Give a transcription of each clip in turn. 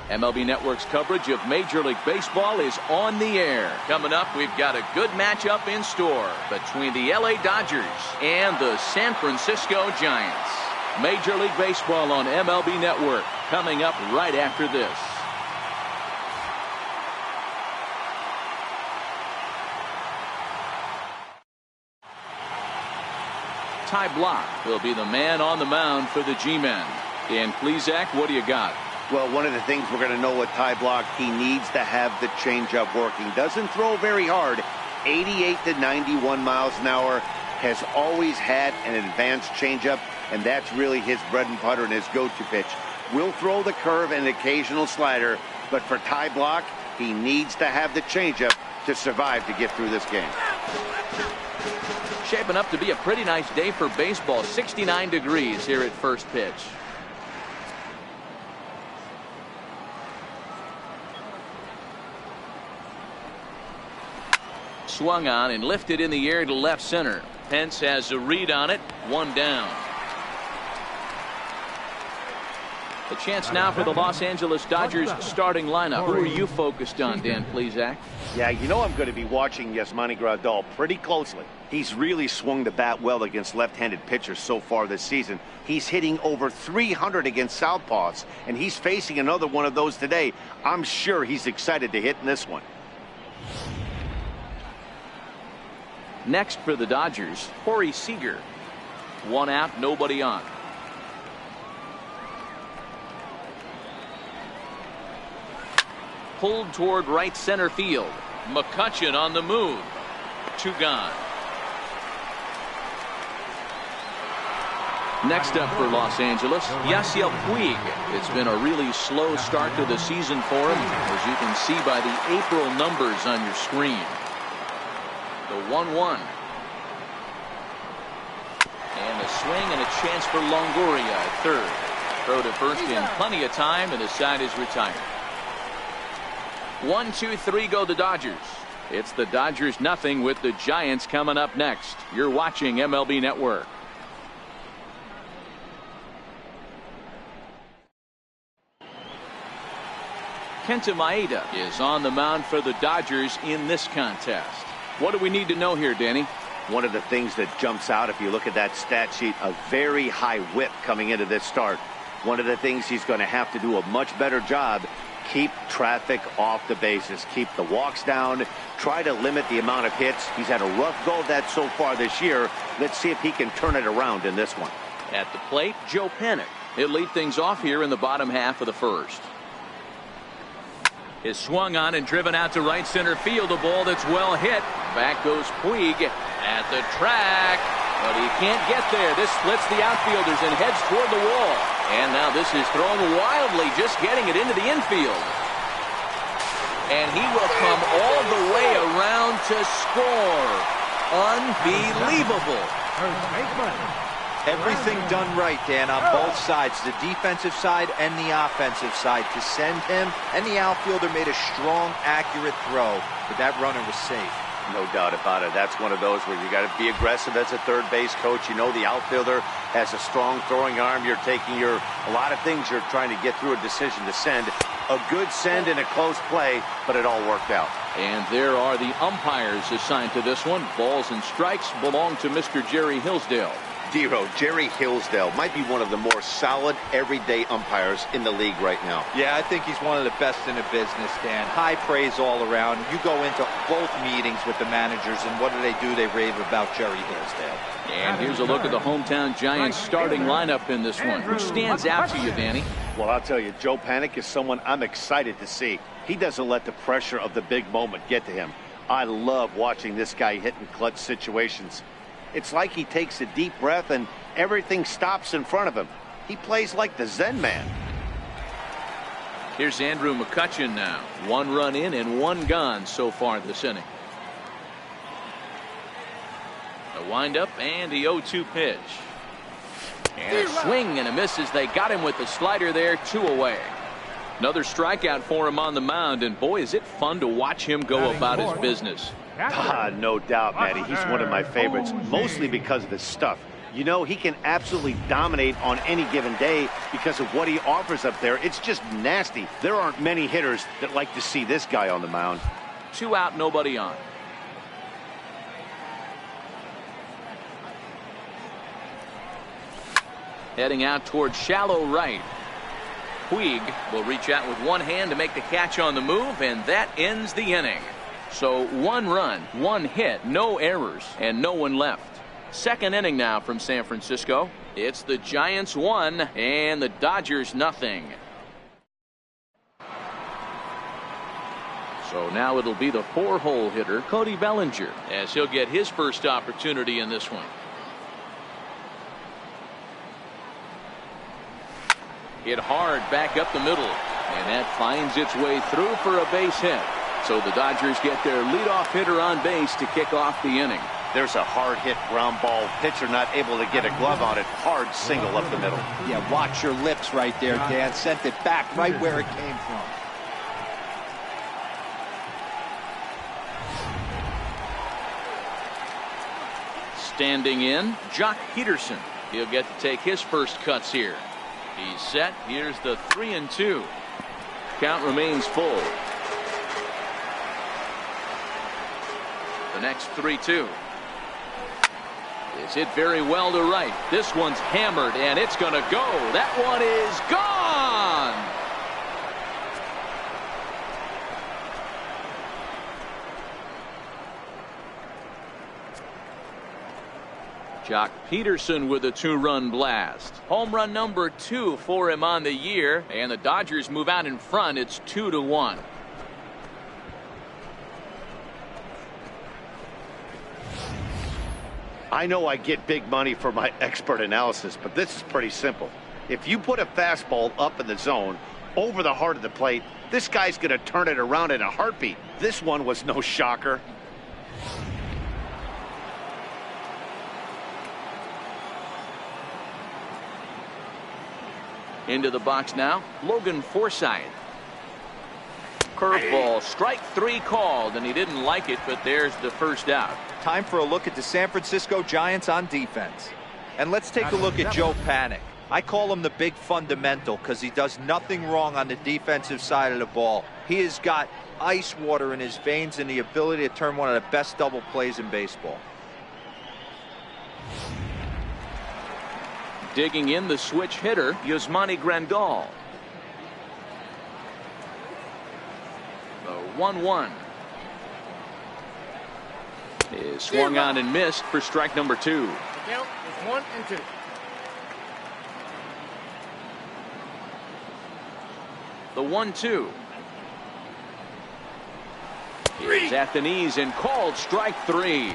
MLB Network's coverage of Major League Baseball is on the air. Coming up, we've got a good matchup in store between the LA Dodgers and the San Francisco Giants. Major League Baseball on MLB Network coming up right after this. Ty Blach will be the man on the mound for the G-men. Dan Plesac, what do you got? Well, one of the things we're going to know with Ty Blach, he needs to have the changeup working. Doesn't throw very hard. 88 to 91 miles an hour. Has always had an advanced changeup, and that's really his bread and butter and his go-to pitch. Will throw the curve and an occasional slider, but for Ty Blach, he needs to have the changeup to survive to get through this game. Shaping up to be a pretty nice day for baseball. 69 degrees here at first pitch. Swung on and lifted in the air to left center. Pence has a read on it. One down. A chance now for the Los Angeles Dodgers starting lineup. Who are you focused on, Dan Plesac? Yeah, you know I'm going to be watching Yasmani Grandal pretty closely. He's really swung the bat well against left-handed pitchers so far this season. He's hitting over 300 against southpaws, and he's facing another one of those today. I'm sure he's excited to hit in this one. Next for the Dodgers, Corey Seager. One out, nobody on. Pulled toward right center field. McCutchen on the move. Two gone. Next up for Los Angeles, Yasiel Puig. It's been a really slow start to the season for him, as you can see by the April numbers on your screen. The 1-1. And a swing and a chance for Longoria at third. Throw to first in plenty of time, and the side is retired. 1-2-3 go the Dodgers. It's the Dodgers nothing with the Giants coming up next. You're watching MLB Network. Kenta Maeda is on the mound for the Dodgers in this contest. What do we need to know here, Danny? One of the things that jumps out, if you look at that stat sheet, a very high whip coming into this start. One of the things he's going to have to do a much better job, keep traffic off the bases, keep the walks down, try to limit the amount of hits. He's had a rough go of that so far this year. Let's see if he can turn it around in this one. At the plate, Joe Panik. He'll lead things off here in the bottom half of the first. Is swung on and driven out to right center field. A ball that's well hit. Back goes Puig at the track, but he can't get there. This splits the outfielders and heads toward the wall. And now this is thrown wildly, just getting it into the infield. And he will come all the way around to score. Unbelievable. Everything done right, Dan, on both sides, the defensive side and the offensive side, to send him, and the outfielder made a strong, accurate throw, but that runner was safe. No doubt about it. That's one of those where you got to be aggressive as a third base coach. You know the outfielder has a strong throwing arm. You're taking a lot of things you're trying to get through a decision to send. A good send in a close play, but it all worked out. And there are the umpires assigned to this one. Balls and strikes belong to Mr. Jerry Hillsdale. Dero, Jerry Hillsdale might be one of the more solid everyday umpires in the league right now. Yeah, I think he's one of the best in the business, Dan. High praise all around. You go into both meetings with the managers, and what do? They rave about Jerry Hillsdale. And here's a look at the hometown Giants starting lineup in this one. Who stands out to you, Danny? Well, I'll tell you, Joe Panik is someone I'm excited to see. He doesn't let the pressure of the big moment get to him. I love watching this guy hit in clutch situations. It's like he takes a deep breath and everything stops in front of him. He plays like the Zen man. Here's Andrew McCutchen now. One run in and one gone so far this inning. A windup and the 0-2 pitch. And a swing and a miss as they got him with the slider there, 2 away. Another strikeout for him on the mound, and boy, is it fun to watch him go about his business. No doubt, Matty. He's one of my favorites, mostly because of his stuff. You know, he can absolutely dominate on any given day because of what he offers up there. It's just nasty. There aren't many hitters that like to see this guy on the mound. 2 out, nobody on. Heading out towards shallow right. Puig will reach out with one hand to make the catch on the move, and that ends the inning. So 1 run, 1 hit, no errors, and no one left. Second inning now from San Francisco. It's the Giants 1 and the Dodgers nothing. So now it'll be the 4-hole hitter, Cody Bellinger, as he'll get his first opportunity in this one. Hit hard back up the middle, and that finds its way through for a base hit. So the Dodgers get their leadoff hitter on base to kick off the inning. There's a hard hit ground ball. Pitcher not able to get a glove on it. Hard single up the middle. Yeah, watch your lips right there, Dan. Sent it back right where it came from. Standing in, Jock Peterson. He'll get to take his first cuts here. He's set. Here's the 3-2. Count remains full. The next 3-2. Is hit very well to right. This one's hammered, and it's going to go. That one is gone. Jock Peterson with a 2-run blast. Home run number 2 for him on the year, and the Dodgers move out in front. It's 2-1. I know I get big money for my expert analysis, but this is pretty simple. If you put a fastball up in the zone over the heart of the plate, this guy's going to turn it around in a heartbeat. This one was no shocker. Into the box now, Logan Forsythe. Curveball, strike 3 called, and he didn't like it, but there's the first out. Time for a look at the San Francisco Giants on defense. And let's take a look at Joe Panik. I call him the big fundamental because he does nothing wrong on the defensive side of the ball. He has got ice water in his veins and the ability to turn one of the best double plays in baseball. Digging in, the switch hitter, Yasmani Grandal. The 1-1 is swung on and missed for strike number 2. The count is 1-2. The 1-2 is at the knees and called strike 3.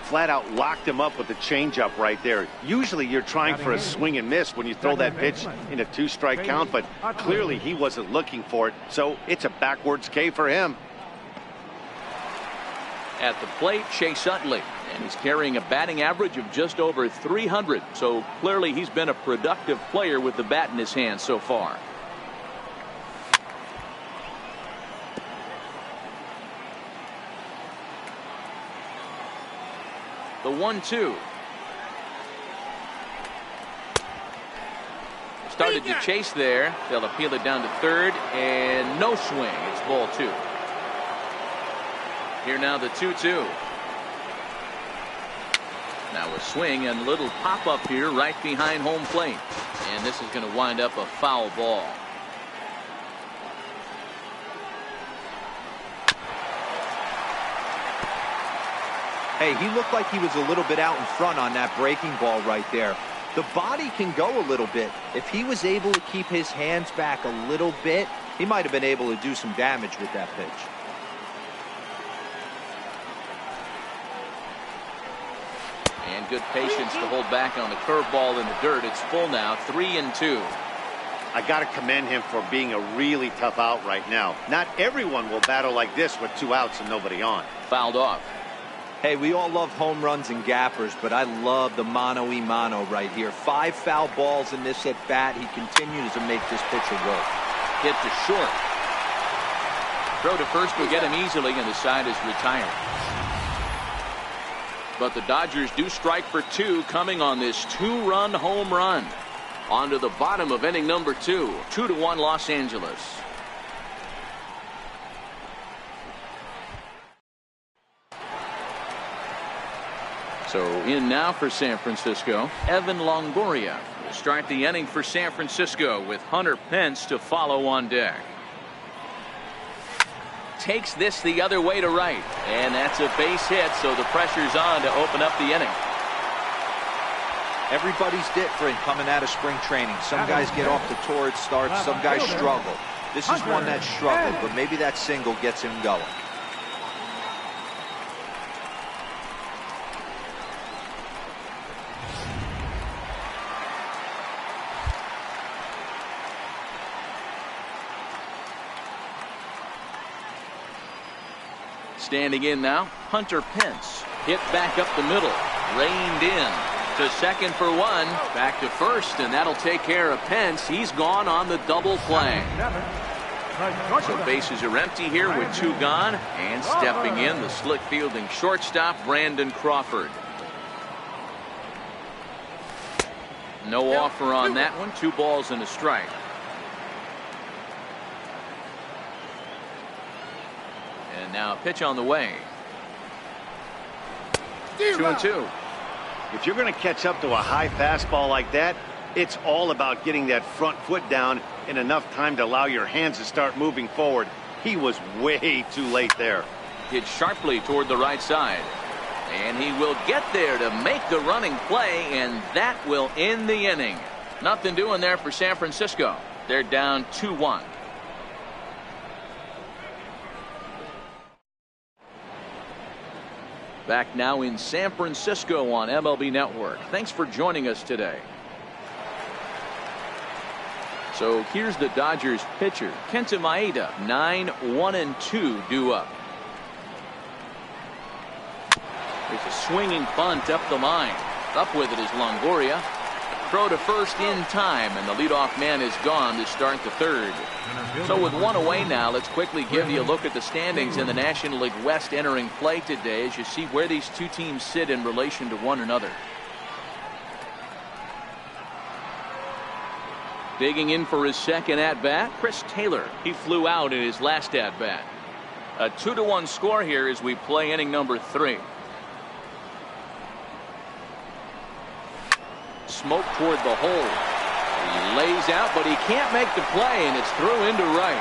Flat out locked him up with the changeup right there. Usually you're trying for a swing and miss when you throw that pitch in a 2-strike count, but clearly he wasn't looking for it, so it's a backwards K for him. At the plate, Chase Utley, and he's carrying a batting average of just over 300, so clearly he's been a productive player with the bat in his hand so far. The 1-2. Started to chase there. They'll appeal it down to third, and no swing. It's ball 2. Here now the 2-2. Now a swing and a little pop up here right behind home plate. And this is going to wind up a foul ball. Hey, he looked like he was a little bit out in front on that breaking ball right there. The body can go a little bit. If he was able to keep his hands back a little bit, he might have been able to do some damage with that pitch. And good patience to hold back on the curveball in the dirt. It's full now, 3-2. I got to commend him for being a really tough out right now. Not everyone will battle like this with 2 outs and nobody on. Fouled off. Hey, we all love home runs and gappers, but I love the mano-y-mano right here. 5 foul balls in this at-bat. He continues to make this pitcher work. Hit to short. Throw to first will get him easily, and the side is retired. but the Dodgers do strike for 2 coming on this 2-run home run. On to the bottom of inning number 2. 2-1 Los Angeles. So in now for San Francisco, Evan Longoria will start the inning for San Francisco with Hunter Pence to follow on deck. Takes this the other way to right, and that's a base hit, so the pressure's on to open up the inning. Everybody's different coming out of spring training. Some guys get off to torrid starts, some guys struggle. This is one that struggled, but maybe that single gets him going. Standing in now, Hunter Pence. Hit back up the middle. Reined in. To second for 1. Back to first, and that'll take care of Pence. He's gone on the double play. So bases are empty here with 2 gone. And stepping in, the slick fielding shortstop, Brandon Crawford. No offer on that one. 2 balls and a strike. And now a pitch on the way. 2-2. If you're going to catch up to a high fastball like that, it's all about getting that front foot down in enough time to allow your hands to start moving forward. He was way too late there. Hit sharply toward the right side. And he will get there to make the running play, and that will end the inning. Nothing doing there for San Francisco. They're down 2-1. Back now in San Francisco on MLB Network. Thanks for joining us today. So here's the Dodgers pitcher, Kenta Maeda. 9-1-2 due up. There's a swinging bunt up the line. Up with it is Longoria. Throw to first in time, and the leadoff man is gone to start the 3rd. So with 1 away now, let's quickly give you a look at the standings in the National League West entering play today as you see where these 2 teams sit in relation to one another. Digging in for his second at-bat, Chris Taylor. He flew out in his last at-bat. A 2-1 score here as we play inning number 3. Smoke toward the hole. He lays out, but he can't make the play, and it's through into right.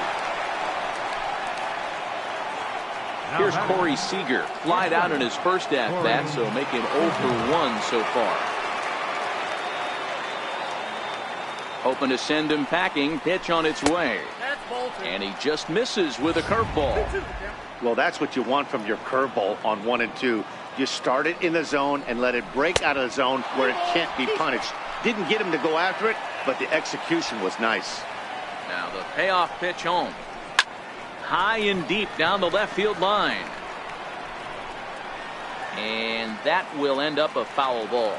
Here's Corey Seager. Flied out in his first at-bat, so making 0 for 1 so far. Hoping to send him packing. Pitch on its way. And he just misses with a curveball. Well, that's what you want from your curveball on 1 and 2. You start it in the zone and let it break out of the zone where it can't be punished. Didn't get him to go after it, but the execution was nice. Now the payoff pitch home. High and deep down the left field line. And that will end up a foul ball.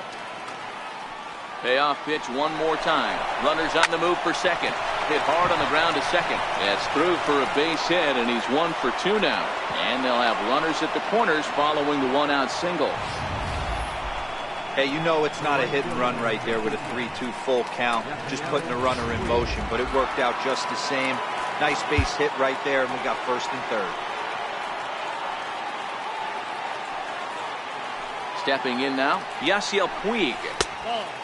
Payoff pitch one more time. Runners on the move for second. Hit hard on the ground to second. That's through for a base hit, and he's 1 for 2 now. And they'll have runners at the corners following the 1-out single. Hey, you know it's not a hit and run right there with a 3-2 full count. Just putting the runner in motion, but it worked out just the same. Nice base hit right there, and we got first and third. Stepping in now, Yasiel Puig.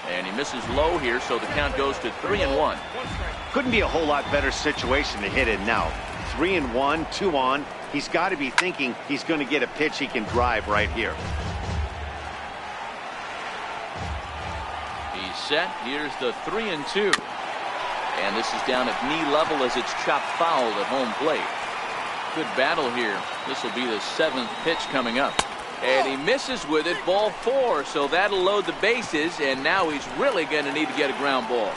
And he misses low here, so the count goes to 3-1. Couldn't be a whole lot better situation to hit in now. 3-1, 2 on. He's got to be thinking he's going to get a pitch he can drive right here. He's set. Here's the 3-2. And this is down at knee level as it's chopped foul at home plate. Good battle here. This will be the 7th pitch coming up. And he misses with it, ball 4, so that'll load the bases, and now he's really going to need to get a ground ball.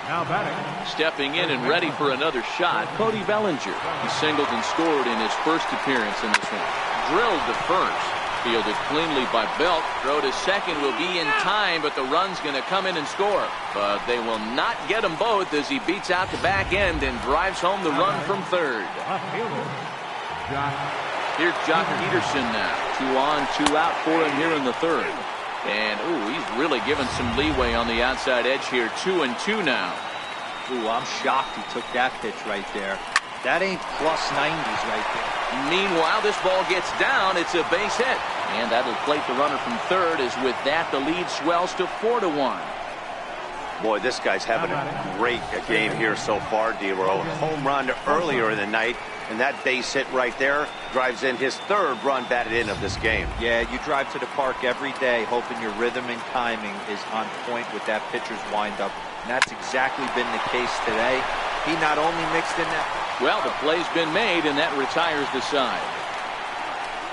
Now batting. Stepping in and ready for another shot, Cody Bellinger. He singled and scored in his first appearance in this one. Drilled to first. Fielded cleanly by Belt. Throw to second will be in time, but the run's going to come in and score. But they will not get them both as he beats out the back end and drives home the run from third. Left fielder, Josh Here's Jock Peterson now. 2 on, 2 out for him here in the third. And, ooh, he's really given some leeway on the outside edge here. 2-2 now. Ooh, I'm shocked he took that pitch right there. That ain't plus 90s right there. Meanwhile, this ball gets down. It's a base hit. And that'll plate the runner from third, as with that, the lead swells to 4-1. Boy, this guy's having a great game here so far, D-Row. Home run earlier in the night, and that base hit right there drives in his third run batted in of this game. Yeah, you drive to the park every day hoping your rhythm and timing is on point with that pitcher's windup. And that's exactly been the case today. He not only mixed in that. Well, the play's been made, and that retires the side.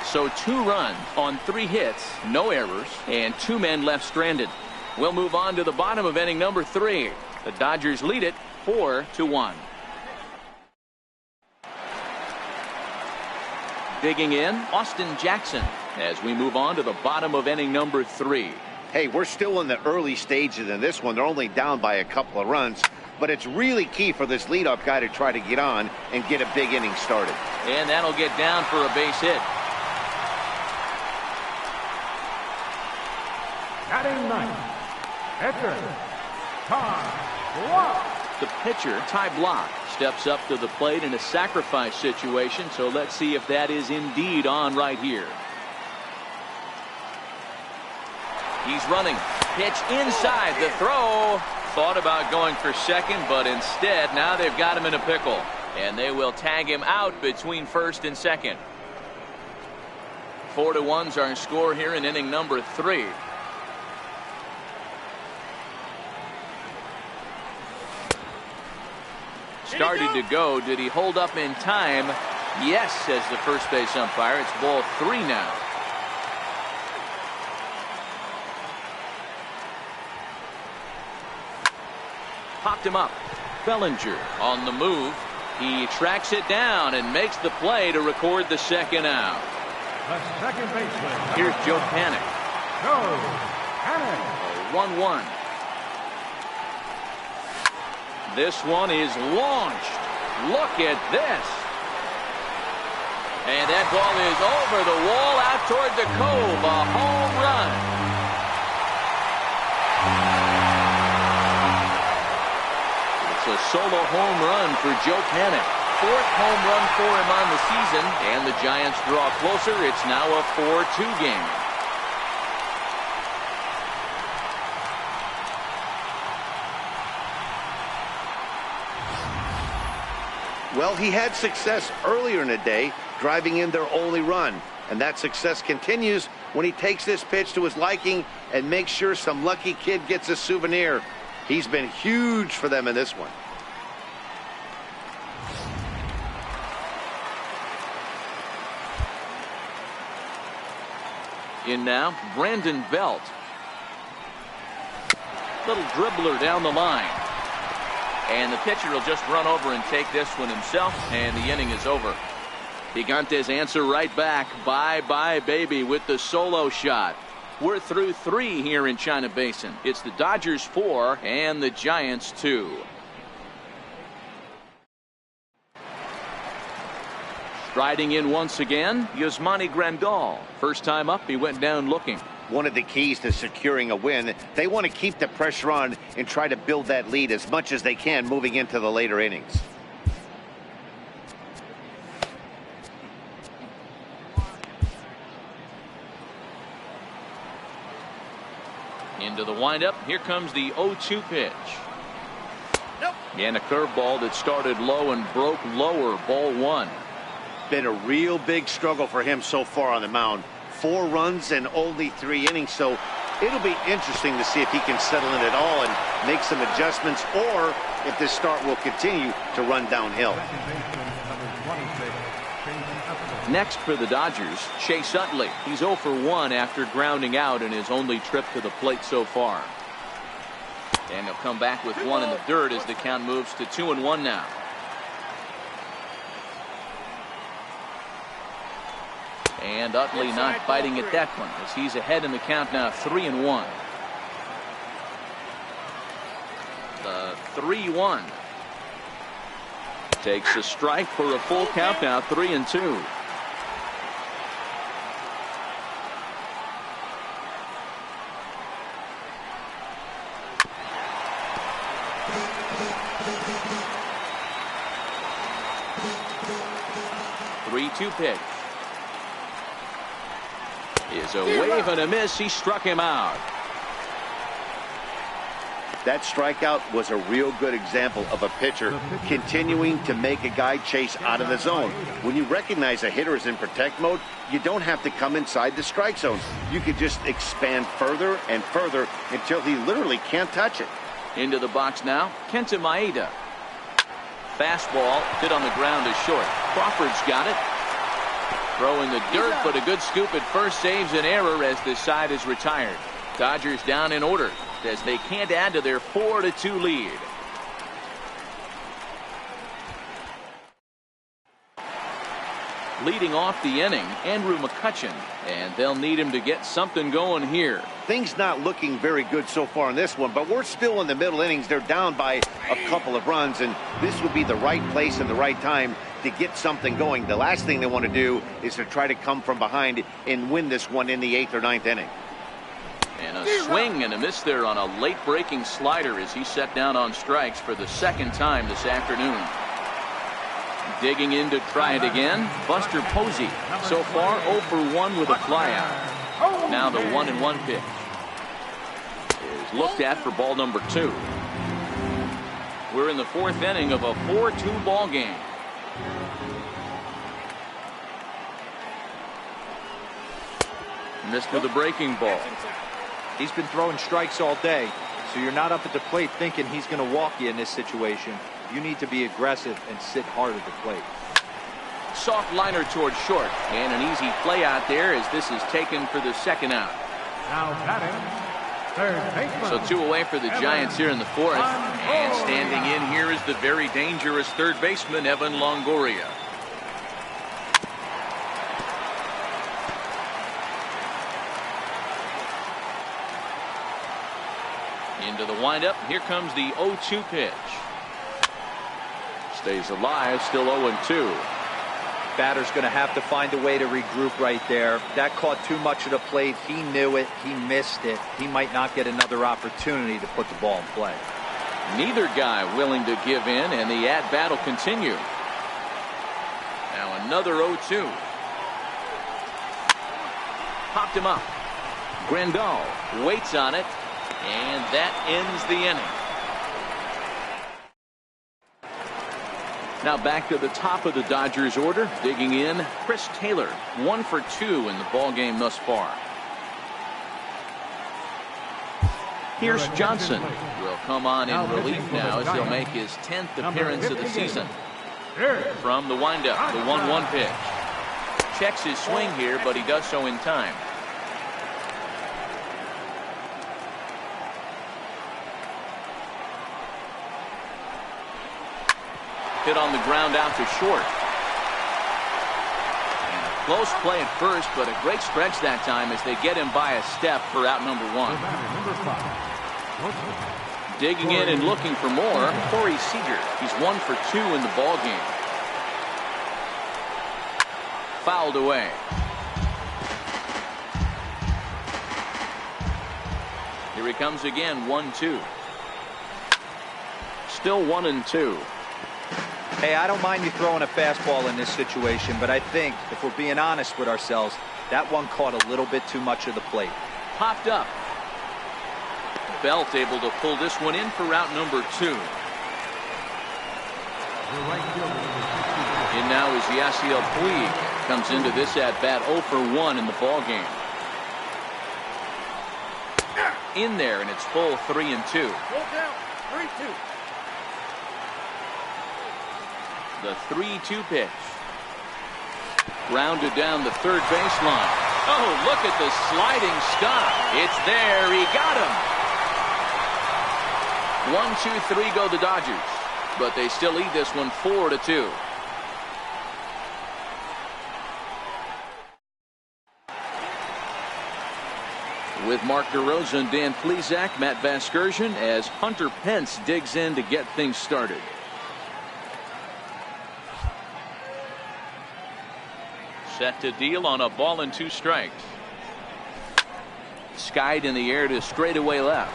So 2 runs on 3 hits, no errors, and 2 men left stranded. We'll move on to the bottom of inning number 3. The Dodgers lead it 4-1. Digging in, Austin Jackson, as we move on to the bottom of inning number 3. Hey, we're still in the early stages in this one. They're only down by a couple of runs, but it's really key for this leadoff guy to try to get on and get a big inning started. And that'll get down for a base hit. Batting ninth, pitcher, Ty Blach. The pitcher, Ty Blach, steps up to the plate in a sacrifice situation, so let's see if that is indeed on right here. He's running. Pitch inside. The throw. Thought about going for second, but instead, now they've got him in a pickle. And they will tag him out between first and second. 4-1's our score here in inning number 3. Started to go. Did he hold up in time? Yes, says the first base umpire. It's ball 3 now. Popped him up. Bellinger on the move. He tracks it down and makes the play to record the second out. The second baseman. Here's Joe Panik. Joe Panik. 1-1. This one is launched. Look at this. And that ball is over the wall out toward the cove. A home run. It's a solo home run for Joe Panik. 4th home run for him on the season. And the Giants draw closer. It's now a 4-2 game. Well, he had success earlier in the day, driving in their only run. And that success continues when he takes this pitch to his liking and makes sure some lucky kid gets a souvenir. He's been huge for them in this one. In now, Brandon Belt. Little dribbler down the line. And the pitcher will just run over and take this one himself, and the inning is over. Gigantes answer right back. Bye-bye, baby, with the solo shot. We're through 3 here in China Basin. It's the Dodgers 4 and the Giants 2. Striding in once again, Yasmani Grandal. First time up, he went down looking. One of the keys to securing a win, they want to keep the pressure on and try to build that lead as much as they can moving into the later innings. Into the windup. Here comes the 0-2 pitch. Nope. And a curveball that started low and broke lower. Ball 1. Been a real big struggle for him so far on the mound. 4 runs and only 3 innings, so it'll be interesting to see if he can settle in at all and make some adjustments, or if this start will continue to run downhill. Next for the Dodgers, Chase Utley. He's 0 for 1 after grounding out in his only trip to the plate so far. And he'll come back with 1 in the dirt as the count moves to 2-1 now. And Utley not biting at that one as he's ahead in the count now, 3-1. The 3-1. Takes a strike for a full count now, 3-2. 3-2 pitch. Is a wave and a miss. He struck him out. That strikeout was a real good example of a pitcher continuing to make a guy chase out of the zone. When you recognize a hitter is in protect mode, you don't have to come inside the strike zone. You could just expand further and further until he literally can't touch it. Into the box now, Kenta Maeda. Fastball hit on the ground is short. Crawford's got it. Throw in the dirt, but a good scoop at first saves an error as this side is retired. Dodgers down in order as they can't add to their 4-2 lead. Leading off the inning, Andrew McCutchen, and they'll need him to get something going here. Things not looking very good so far in this one, but we're still in the middle innings. They're down by a couple of runs, and this would be the right place and the right time to get something going. The last thing they want to do is to try to come from behind and win this one in the 8th or 9th inning. And a swing and a miss there on a late breaking slider as he set down on strikes for the second time this afternoon. Digging in to try it again, Buster Posey. So far 0 for 1 with a flyout. Now the 1-1 pitch is looked at for ball number 2. We're in the 4th inning of a 4-2 ball game. Missed with a breaking ball. He's been throwing strikes all day, so you're not up at the plate thinking he's going to walk you in this situation. You need to be aggressive and sit hard at the plate. Soft liner towards short, and an easy play out there as this is taken for the second out. Now batting, third baseman. So 2 away for the Giants here in the 4th, and standing in here is the very dangerous third baseman Evan Longoria. Into the windup. Here comes the 0-2 pitch. Stays alive, still 0-2. Batter's going to have to find a way to regroup right there. That caught too much of the plate. He knew it. He missed it. He might not get another opportunity to put the ball in play. Neither guy willing to give in, and the at-bat will continue. Now another 0-2. Popped him up. Grandal waits on it, and that ends the inning. Now back to the top of the Dodgers order. Digging in, Chris Taylor. 1 for 2 in the ball game thus far. Here's Johnson. Will come on in relief now as he'll make his 10th appearance of the season. From the windup, the 1-1 pitch. Checks his swing here, but he does so in time. Hit on the ground out to short. And a close play at first, but a great stretch that time as they get him by a step for out number 1. Digging in and looking for more, Corey Seager. He's 1 for 2 in the ball game. Fouled away. Here he comes again, 1-2. Still 1-2. Hey, I don't mind you throwing a fastball in this situation, but I think if we're being honest with ourselves, that one caught a little bit too much of the plate. Popped up. Belt able to pull this one in for route number 2. In now is Yasiel Puig. Comes into this at bat 0 for 1 in the ball game. In there, and it's full 3-2. Down, 3-2. The 3-2 pitch. Grounded down the third baseline. Oh, look at the sliding stop. It's there. He got him. 1, 2, 3 go the Dodgers, but they still lead this one 4-2. With Mark DeRosa and Dan Plesac, Matt Vasgersian as Hunter Pence digs in to get things started. Set to deal on a ball and 2 strikes. Skied in the air to straightaway left.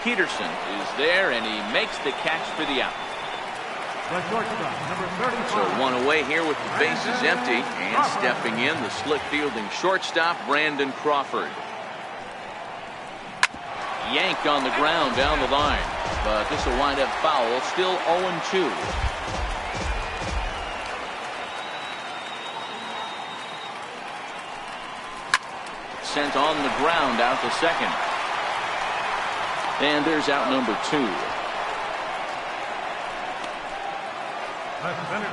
Peterson is there, and he makes the catch for the out. The shortstop, number 35. So one away here with the bases empty. And stepping in, the slick fielding shortstop, Brandon Crawford. Yanked on the ground down the line. But this will wind up foul. Still 0-2. Sent on the ground out to second. And there's out number 2.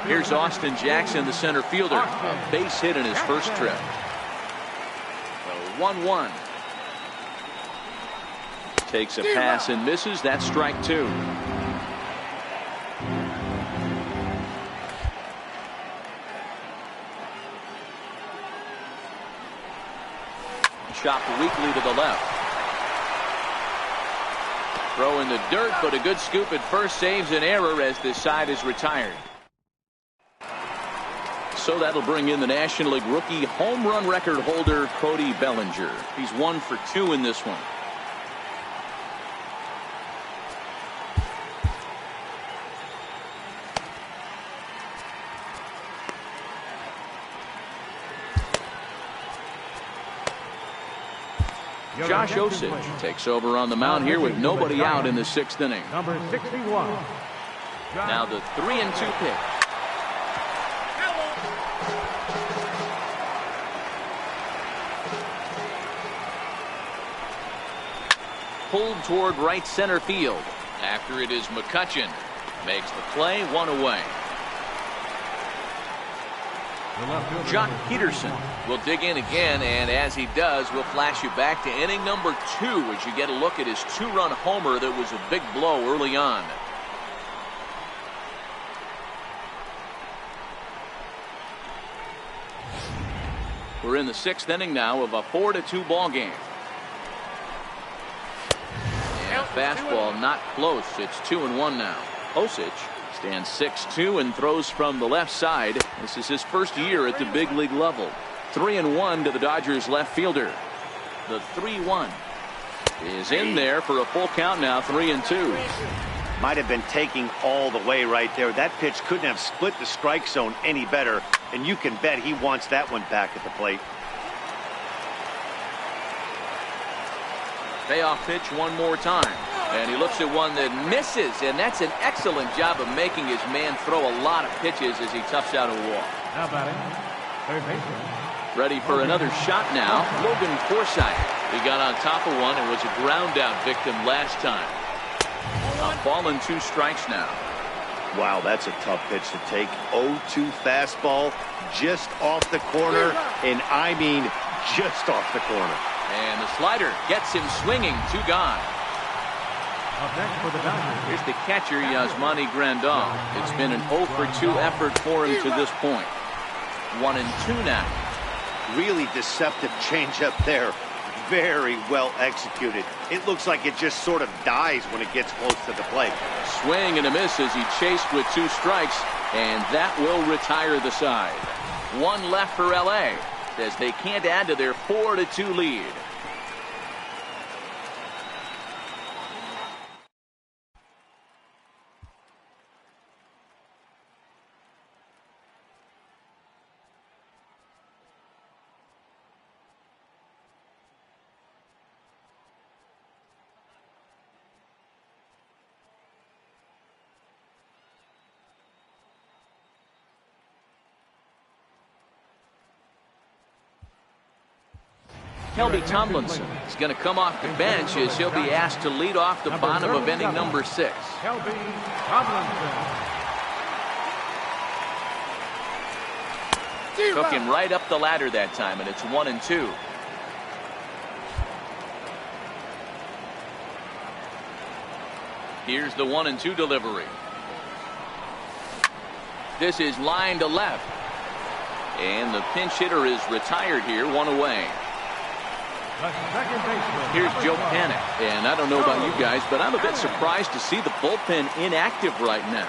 Here's Austin Jackson, the center fielder. A base hit in his first trip. So 1-1. Takes a pass and misses. That's strike 2. Chopped weakly to the left. Throw in the dirt, but a good scoop at first saves an error as this side is retired. So that'll bring in the National League rookie home run record holder Cody Bellinger. He's 1 for 2 in this one. Josh Osich takes over on the mound here with nobody out in the 6th inning. Number 61. Now the 3-2 pitch. Pulled toward right center field. After it is McCutchen. Makes the play, 1 away. Jock Peterson will dig in again, and as he does, we'll flash you back to inning number 2 as you get a look at his 2-run homer that was a big blow early on. We're in the 6th inning now of a 4-2 ball game. And a fastball not close. It's 2-1 now. Osich stands 6'2" and throws from the left side. This is his first year at the big league level. 3-1 to the Dodgers left fielder. The 3-1 is in there for a full count now. 3-2. Might have been taking all the way right there. That pitch couldn't have split the strike zone any better, and you can bet he wants that one back at the plate. Payoff pitch one more time, and he looks at one that misses, and that's an excellent job of making his man throw a lot of pitches as he toughs out a walk. Now batting, third baseman. Ready for another shot now. Logan Forsythe. He got on top of one and was a ground out victim last time. A ball and 2 strikes now. Wow, that's a tough pitch to take. 0-2 fastball just off the corner, and I mean just off the corner. And the slider gets him swinging. 2 gone. Up next for the Dodgers. Here's the catcher, Yasmani Grandal. It's been an 0 for 2 effort for him to this point. 1-2 now. Really deceptive changeup there. Very well executed. It looks like it just sort of dies when it gets close to the plate. Swing and a miss as he chased with 2 strikes, and that will retire the side. 1 left for LA as they can't add to their 4-2 lead. Kelby Tomlinson is going to come off the bench as he'll be asked to lead off the bottom of inning number 6. Kelby Tomlinson. Took him right up the ladder that time, and it's 1-2. Here's the 1-2 delivery. This is line to left. And the pinch hitter is retired here, 1 away. Here's Joe Panik, and I don't know about you guys, but I'm a bit surprised to see the bullpen inactive right now.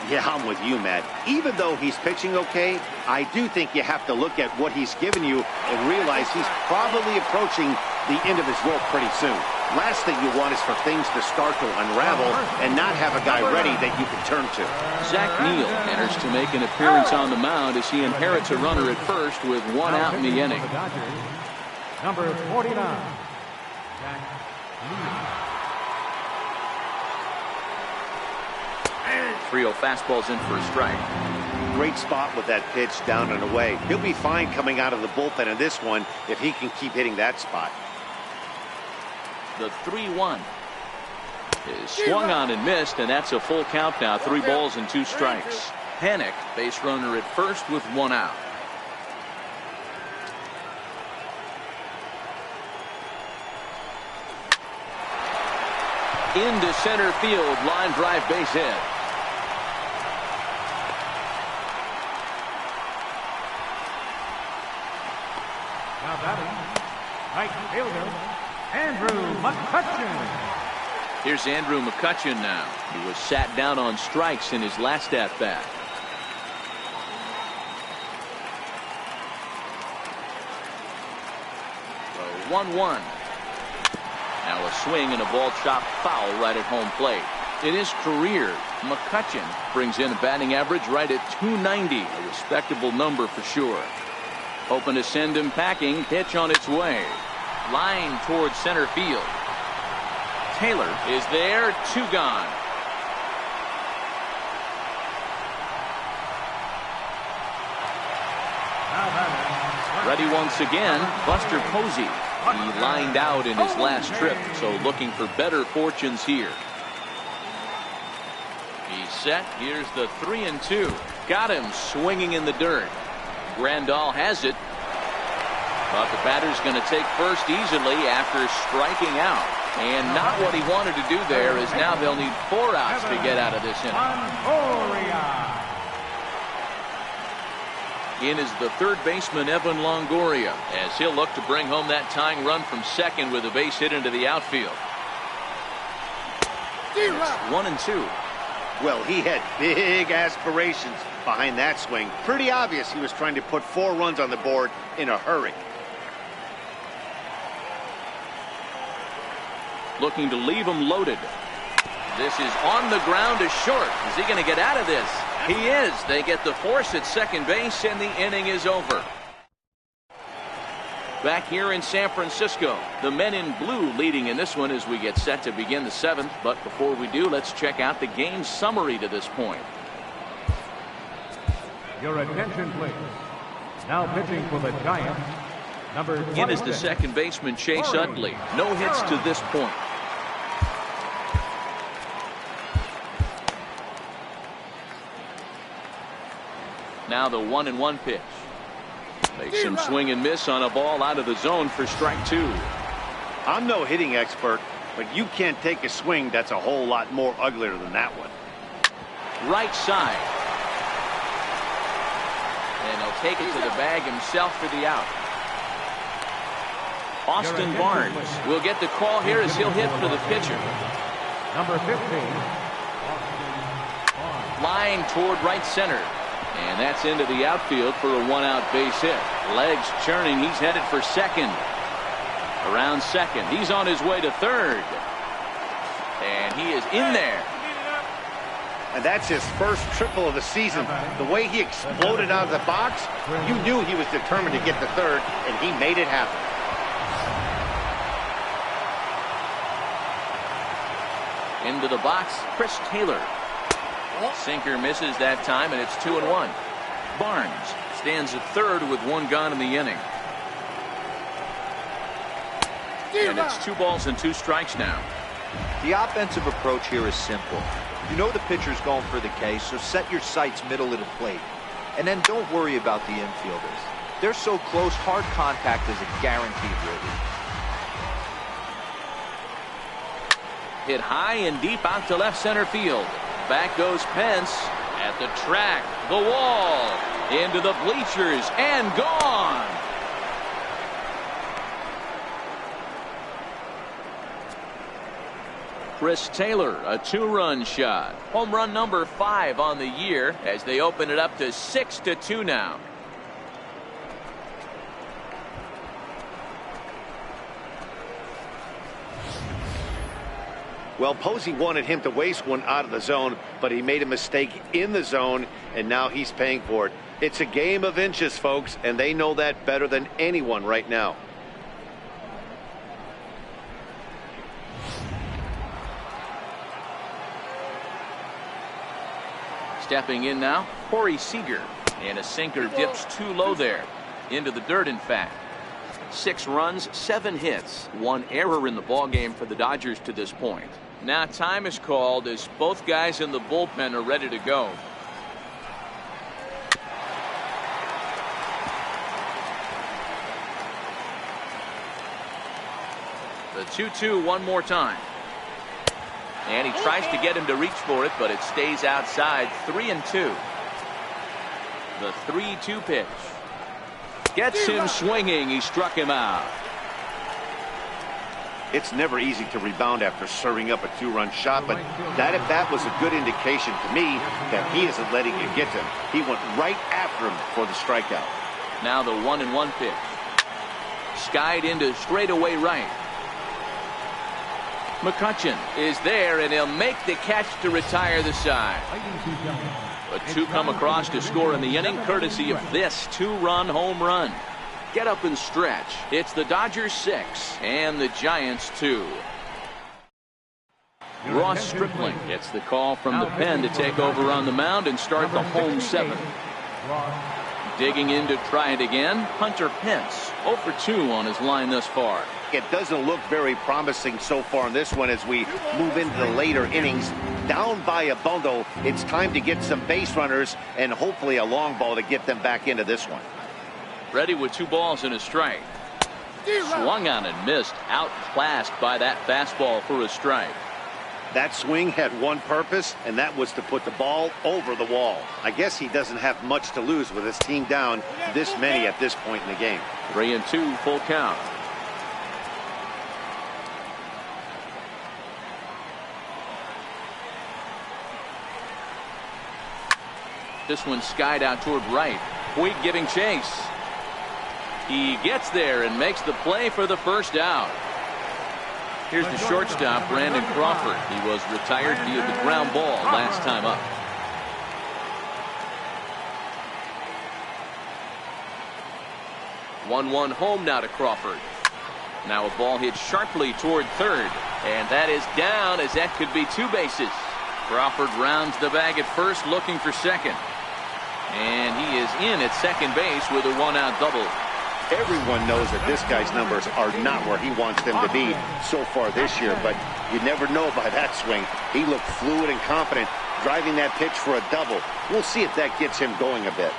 Yeah, I'm with you, Matt. Even though he's pitching okay, I do think you have to look at what he's given you and realize he's probably approaching the end of his rope pretty soon. Last thing you want is for things to start to unravel and not have a guy ready that you can turn to. Zach Neal enters to make an appearance on the mound as he inherits a runner at first with one out in the inning. Number 49, Zach Neal. 3-0 fastball's in for a strike. Great spot with that pitch down and away. He'll be fine coming out of the bullpen in this one if he can keep hitting that spot. The 3-1 is swung on and missed, and that's a full count now. 3 balls and 2 strikes. Panik, base runner at first with 1 out. Into center field, line drive, base hit. Now batting, right fielder, Andrew McCutchen. Here's Andrew McCutchen now. He was sat down on strikes in his last at-bat. The 1-1. Now a swing and a ball chopped foul right at home plate. In his career, McCutchen brings in a batting average right at .290, a respectable number for sure. Hoping to send him packing. Pitch on its way. Line towards center field. Taylor is there. 2 gone. Ready once again, Buster Posey. He lined out in his last trip, so looking for better fortunes here. He's set. Here's the 3-2. Got him swinging in the dirt. Grandal has it. But the batter's going to take first easily after striking out. And not what he wanted to do there, as now they'll need 4 outs to get out of this inning. In is the third baseman, Evan Longoria, as he'll look to bring home that tying run from second with a base hit into the outfield. It's 1-2. Well, he had big aspirations behind that swing. Pretty obvious he was trying to put 4 runs on the board in a hurry. Looking to leave him loaded. This is on the ground to short. Is he going to get out of this? He is. They get the force at second base, and the inning is over. Back here in San Francisco, the men in blue leading in this one as we get set to begin the 7th. But before we do, let's check out the game summary to this point. Your attention, please. Now pitching for the Giants, number 26. In is the second baseman, Chase Utley. No hits to this point. Now the 1-1 pitch. Makes him swing and miss on a ball out of the zone for strike 2. I'm no hitting expert, but you can't take a swing that's a whole lot more uglier than that one. Right side. And he'll take it to the bag himself for the out. Austin Barnes will get the call here as he'll hit for the pitcher. Number 15. Line toward right center. And that's into the outfield for a 1-out base hit. Legs churning. He's headed for second. Around second. He's on his way to third. And he is in there. And that's his first triple of the season. The way he exploded out of the box, you knew he was determined to get the third, and he made it happen. Into the box, Chris Taylor. Sinker misses that time, and it's 2-1. Barnes stands at third with 1 gone in the inning. And it's 2 balls and 2 strikes now. The offensive approach here is simple. You know the pitcher's going for the K, so set your sights middle of the plate. And then don't worry about the infielders. They're so close, hard contact is a guaranteed release. Hit high and deep out to left center field. Back goes Pence at the track, the wall, into the bleachers, and gone. Chris Taylor, a 2-run shot. Home run number 5 on the year as they open it up to 6-2 now. Well, Posey wanted him to waste one out of the zone, but he made a mistake in the zone, and now he's paying for it. It's a game of inches, folks, and they know that better than anyone right now. Stepping in now, Corey Seager. And a sinker dips too low there. Into the dirt, in fact. 6 runs, 7 hits. 1 error in the ballgame for the Dodgers to this point. Now time is called as both guys in the bullpen are ready to go. The 2-2 one more time. And he tries to get him to reach for it, but it stays outside. 3-2. The 3-2 pitch. Gets him swinging. He struck him out. It's never easy to rebound after serving up a 2-run shot, but that at bat was a good indication to me that he isn't letting it get to him. He went right after him for the strikeout. Now the 1-1 pitch. Skied into straightaway right. McCutchen is there, and he'll make the catch to retire the side. But 2 come across to score in the inning, courtesy of this 2-run home run. Get up and stretch. It's the Dodgers 6 and the Giants 2. Ross Stripling gets the call from the pen to take over on the mound and start the home 7. Digging in to try it again, Hunter Pence, 0 for 2 on his line thus far. It doesn't look very promising so far in this one as we move into the later innings. Down by a bundle, it's time to get some base runners and hopefully a long ball to get them back into this one. Ready with 2 balls and a strike. Swung on and missed, outclassed by that fastball for a strike. That swing had one purpose, and that was to put the ball over the wall. I guess he doesn't have much to lose with his team down this many at this point in the game. 3-2 full count. This one skied out toward right. Puig giving chase. He gets there and makes the play for the first out. Here's the shortstop, Brandon Crawford. He was retired via the ground ball last time up. One home now to Crawford. Now a ball hit sharply toward third. And that is down, as that could be 2 bases. Crawford rounds the bag at first, looking for second. And he is in at second base with a 1-out double. Everyone knows that this guy's numbers are not where he wants them to be so far this year, but you never know by that swing. He looked fluid and confident, driving that pitch for a double. We'll see if that gets him going a bit.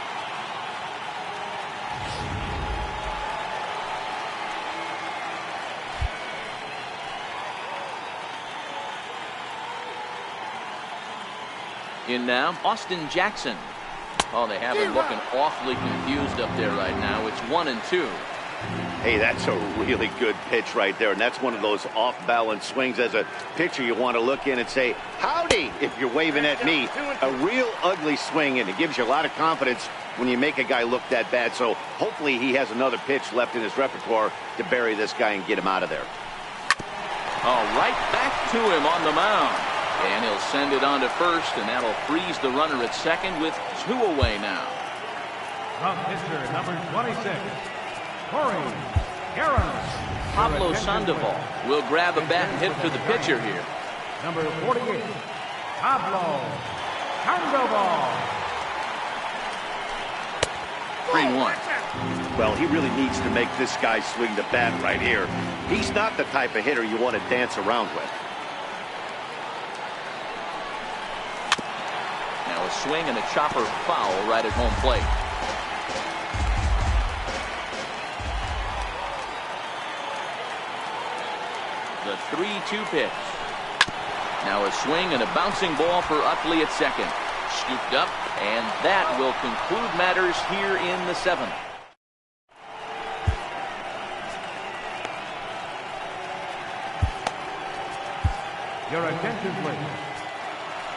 In now, Austin Jackson. Oh, they have him looking awfully confused up there right now. It's 1-2. Hey, that's a really good pitch right there, and that's one of those off-balance swings. As a pitcher, you want to look in and say, howdy, if you're waving at me. A real ugly swing, and it gives you a lot of confidence when you make a guy look that bad. So hopefully he has another pitch left in his repertoire to bury this guy and get him out of there. Oh, right back to him on the mound. And he'll send it on to first, and that'll freeze the runner at second with 2 away now. From pitcher number 26, Corey Garrett. Pablo Sandoval will grab a bat and hit for the pitcher here. Number 48, Pablo Sandoval. 3-1. Well, he really needs to make this guy swing the bat right here. He's not the type of hitter you want to dance around with. Now a swing and a chopper foul right at home plate. The 3-2 pitch. Now a swing and a bouncing ball for Utley at second. Scooped up, and that will conclude matters here in the 7th. Your attention, please.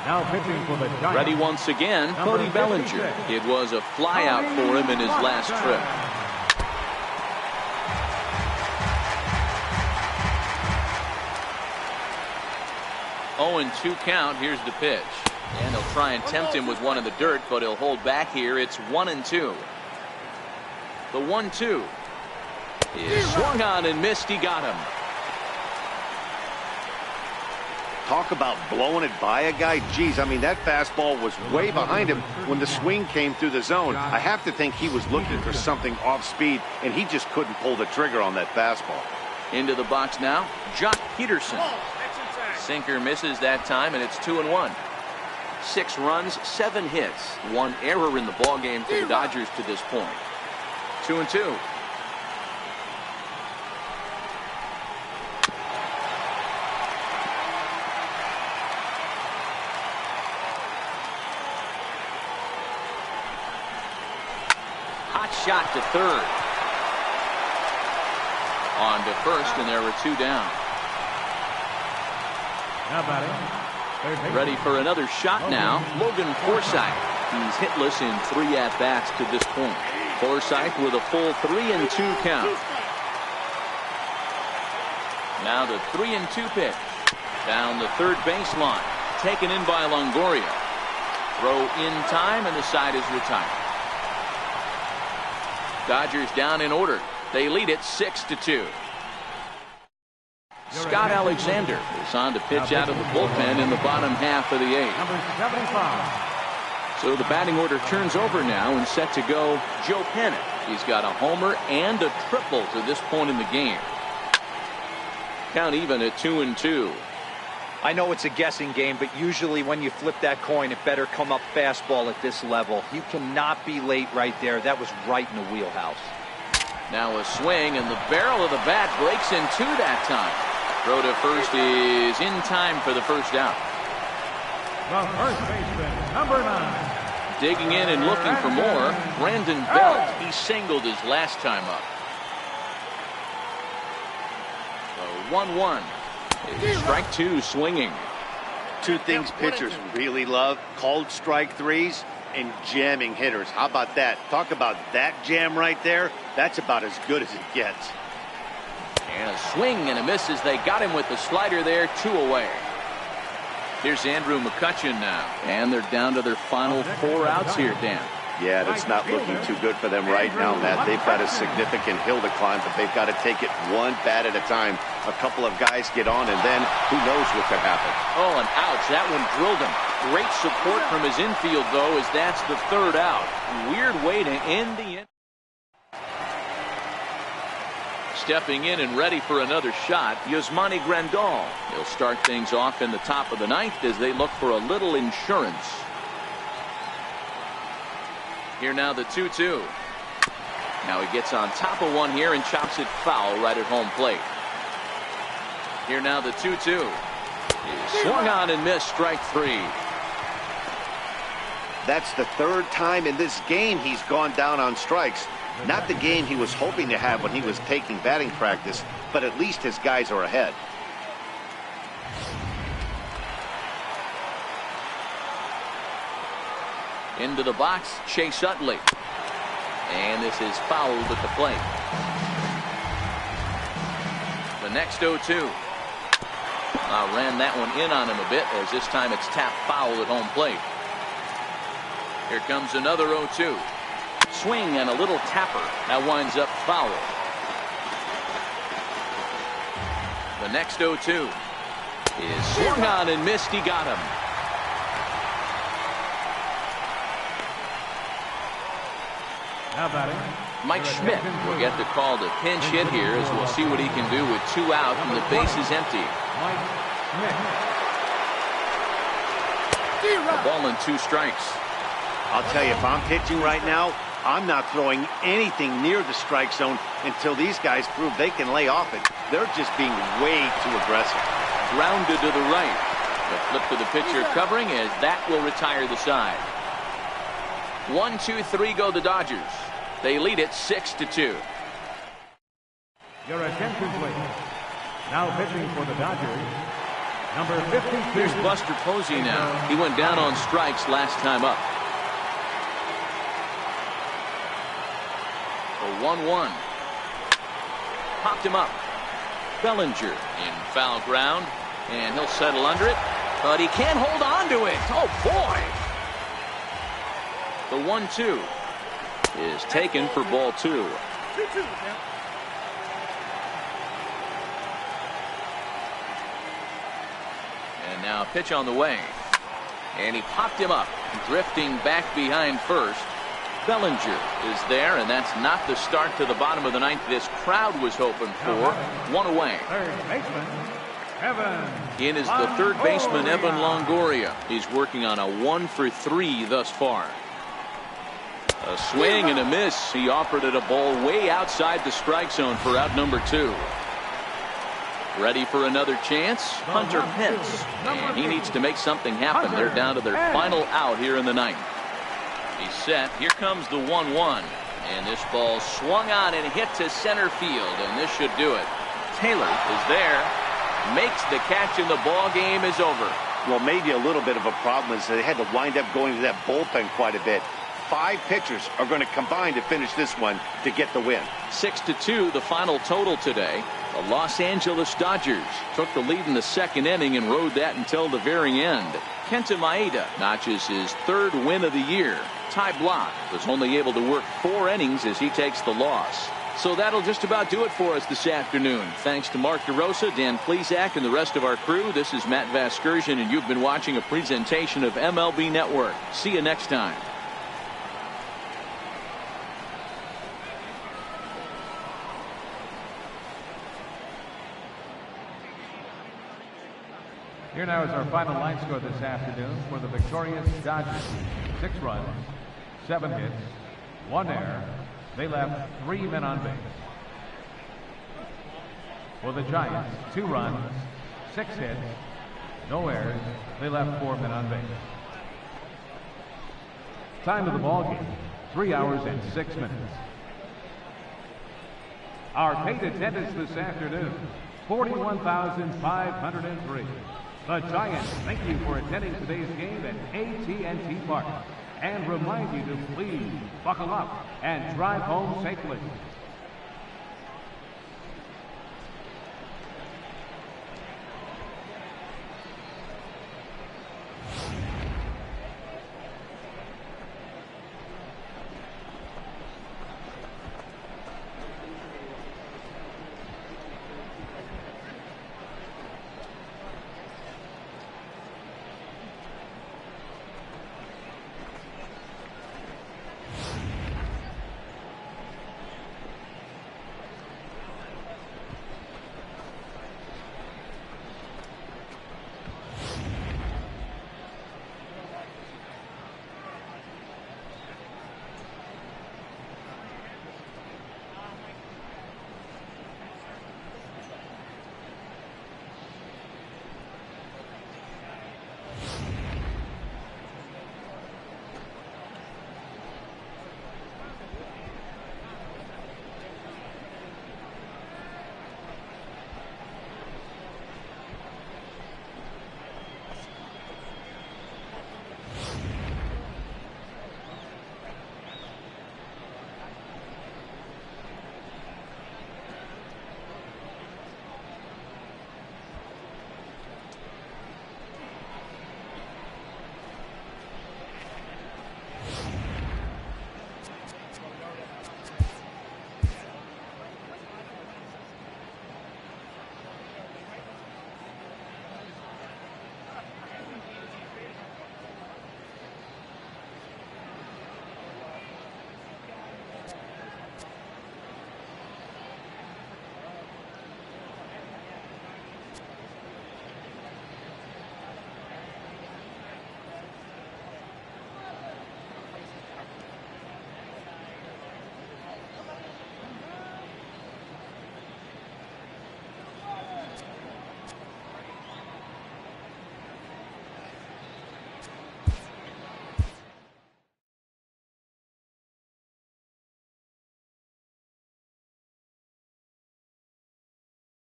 Now pitching for the Giants. Ready once again, Cody Bellinger. It was a flyout for him in his last trip. 0-2 count. Here's the pitch. And they'll try and tempt him with one in the dirt, but he'll hold back here. It's 1-2. The 1-2 is swung on and missed. He got him. Talk about blowing it by a guy. Geez, I mean, that fastball was way behind him when the swing came through the zone. I have to think he was looking for something off speed, and he just couldn't pull the trigger on that fastball. Into the box now, Jock Peterson. Sinker misses that time, and it's 2-1. 6 runs, 7 hits, 1 error in the ballgame for the Dodgers to this point. 2-2. Hot shot to third. On to first, and there were 2 down. Now batting. Ready for another shot now. Logan Forsythe. He's hitless in 3 at-bats to this point. Forsythe with a full 3-2 count. Now the 3-2 pitch. Down the third baseline. Taken in by Longoria. Throw in time, and the side is retired. Dodgers down in order. They lead it 6-2. Scott Alexander is on to pitch out of the bullpen in the bottom half of the 8th. Number 75. So the batting order turns over now, and set to go Joe Panic. He's got a homer and a triple to this point in the game. Count even at 2-2. I know it's a guessing game, but usually when you flip that coin, it better come up fastball at this level. You cannot be late right there. That was right in the wheelhouse. Now a swing, and the barrel of the bat breaks in 2 that time. Throw to first is in time for the first out. The first baseman, number 9. Digging in and looking for more, Brandon Belt. He singled his last time up. The 1-1 is strike 2 swinging. 2 things pitchers really love: called strike threes and jamming hitters. How about that? Talk about that jam right there. That's about as good as it gets. And a swing and a miss as they got him with the slider there. 2 away. Here's Andrew McCutchen now. And they're down to their final 4 outs here, Dan. Yeah, that's not looking too good for them right now, Matt. They've got a significant hill to climb, but they've got to take it one bat at a time. A couple of guys get on, and then who knows what could happen. Oh, and ouch. That one drilled him. Great support from his infield, though, as that's the 3rd out. Weird way to end the inning. Stepping in and ready for another shot, Yasmani Grandal. He'll start things off in the top of the 9th as they look for a little insurance. Here now the 2-2. Now he gets on top of one here and chops it foul right at home plate. Here now the 2-2. He swung on and missed. Strike 3. That's the 3rd time in this game he's gone down on strikes. Not the game he was hoping to have when he was taking batting practice, but at least his guys are ahead. Into the box, Chase Utley. And this is fouled at the plate. The next 0-2. Ran that one in on him a bit, as this time it's tapped foul at home plate. Here comes another 0-2. Swing and a little tapper. That winds up foul. The next 0-2 is swung on and missed. He got him. Now batting. Mike Schmidt will get the call to pinch hit here, as we'll see what he can do with 2 out and the base is empty. Mike Schmidt. A ball and 2 strikes. I'll tell you, if I'm pitching right now, I'm not throwing anything near the strike zone until these guys prove they can lay off it. They're just being way too aggressive. Grounded to the right. The flip to the pitcher covering, as that will retire the side. 1, 2, 3 go the Dodgers. They lead it 6-2. Your attention, please. Now pitching for the Dodgers, number 52. Here's Buster Posey now. He went down on strikes last time up. A 1-1. Popped him up. Bellinger in foul ground, and he'll settle under it. But he can't hold on to it. Oh, boy. The 1-2 is taken for ball 2. 2-2 And now pitch on the way. And he popped him up, drifting back behind first. Bellinger is there, and that's not the start to the bottom of the ninth this crowd was hoping for. 1 away. Third baseman, Evan. In is the third baseman, Evan Longoria. He's working on a 1 for 3 thus far. A swing and a miss. He offered it a ball way outside the strike zone for out number 2. Ready for another chance? Hunter Pence. And he needs to make something happen. They're down to their final out here in the ninth. He's set. Here comes the 1-1. And this ball swung on and hit to center field. And this should do it. Taylor is there. Makes the catch, and the ball game is over. Well, maybe a little bit of a problem is they had to wind up going to that bullpen quite a bit. 5 pitchers are going to combine to finish this one to get the win. 6-2 the final total today. The Los Angeles Dodgers took the lead in the second inning and rode that until the very end. Kenta Maeda notches his 3rd win of the year. Ty Blach was only able to work 4 innings as he takes the loss. So that'll just about do it for us this afternoon. Thanks to Mark DeRosa, Dan Plesac, and the rest of our crew. This is Matt Vasgersian, and you've been watching a presentation of MLB Network. See you next time. Here now is our final line score this afternoon for the victorious Dodgers. 6 runs, 7 hits, 1 error. They left 3 men on base. For the Giants, 2 runs, 6 hits, no errors. They left 4 men on base. Time of the ball game, 3 hours and 6 minutes. Our paid attendance this afternoon, 41,503. The Giants thank you for attending today's game at AT&T Park and remind you to please buckle up and drive home safely.